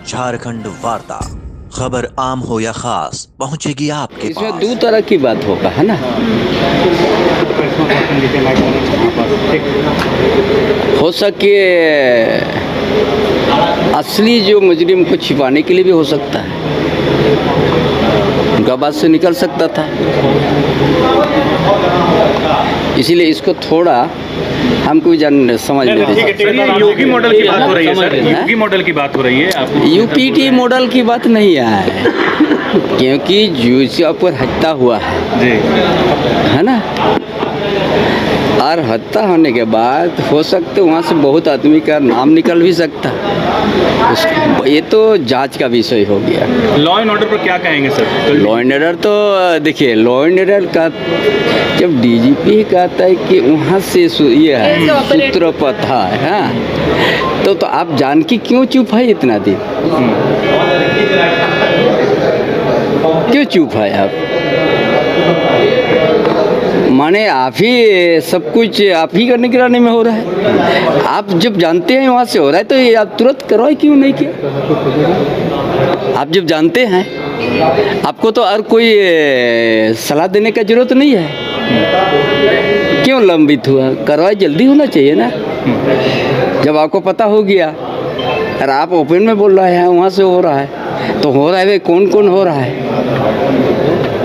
झारखंड वार्ता, खबर आम हो या खास पहुंचेगी आपके इसमें पास। दो तरह की बात होगा, है ना। हो सके असली जो मुजरिम को छिपाने के लिए भी हो सकता है, उनका बात से निकल सकता था, इसीलिए इसको थोड़ा हमको भी समझ में योगी मॉडल की बात हो रही है सर, योगी मॉडल की बात हो रही है। आप यूपीटी मॉडल की बात नहीं है क्योंकि जो पर हत्या हुआ है जी, है ना, और हत्या होने के बाद हो सकते वहाँ से बहुत आदमी का नाम निकल भी सकता है। ये तो जांच का विषय हो गया। लॉ एंड ऑर्डर पर क्या कहेंगे सर? लॉ एंड ऑर्डर तो देखिए, लॉ एंड ऑर्डर का जब डीजीपी कहता है कि वहाँ से ये है सूत्रपत है, हाँ, तो आप जान के क्यों चुप है इतना दिन? क्यों चुप है आप? माने आप ही सब कुछ आप ही का निगरानी में हो रहा है। आप जब जानते हैं वहाँ से हो रहा है तो ये आप तुरंत करवाए क्यों नहीं किया? आप जब जानते हैं, आपको तो और कोई सलाह देने का जरूरत नहीं है। क्यों लंबित हुआ? करवाए जल्दी होना चाहिए ना। जब आपको पता हो गया और आप ओपन में बोल रहे हैं वहाँ से हो रहा है, तो हो रहा है, कौन कौन हो रहा है?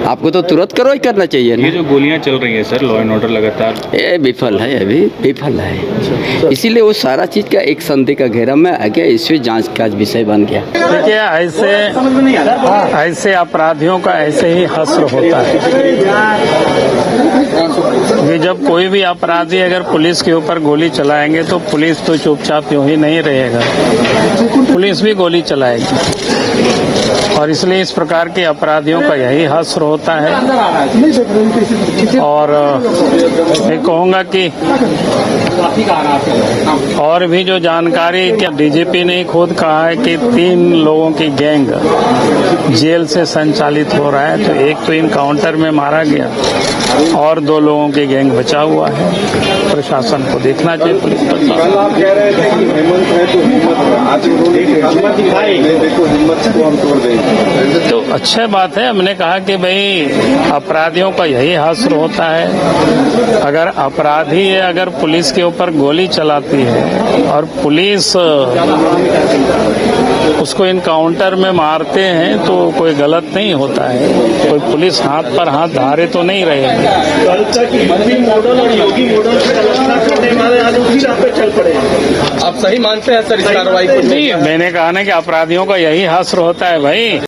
आपको तो तुरंत कार्रवाई करना चाहिए ना। ये जो गोलियां चल रही हैं सर, लॉ एंड ऑर्डर लगातार ये विफल है, अभी विफल है, इसीलिए वो सारा चीज़ का एक संदेह का घेरा में आ गया, इससे जांच का विषय बन गया। देखिए, ऐसे अपराधियों का ऐसे ही हश्र होता है कि जब कोई भी अपराधी अगर पुलिस के ऊपर गोली चलाएंगे तो पुलिस तो चुपचाप यूं ही नहीं रहेगा, पुलिस भी गोली चलाएगी। और इसलिए इस प्रकार के अपराधियों का यही हश्र होता है। और मैं कहूँगा कि और भी जो जानकारी, क्या डीजीपी ने खुद कहा है कि 3 लोगों की गैंग जेल से संचालित हो रहा है, तो एक तो इनकाउंटर में मारा गया और 2 लोगों की गैंग बचा हुआ है। प्रशासन को देखना चाहिए, पुलिस कल आप कह रहे थे कि हेमंत है तो हिम्मत दिखाई, देखो हिम्मत को हम तोड़ देंगे। तो अच्छी बात है। हमने कहा कि भाई अपराधियों का यही हश्र होता है। अगर अपराधी अगर पुलिस के ऊपर गोली चलाती है और पुलिस उसको इनकाउंटर में मारते हैं तो कोई गलत नहीं होता है, कोई पुलिस हाथ पर हाथ धारे तो नहीं रहेगी। मॉडल और योगी मॉडल की आलोचना करने वाले आज उसी राह पे चल पड़े। आप सही मानते हैं सर इस कार्रवाई को? नहीं, मैंने कहा ना कि अपराधियों का यही हश्र होता है भाई।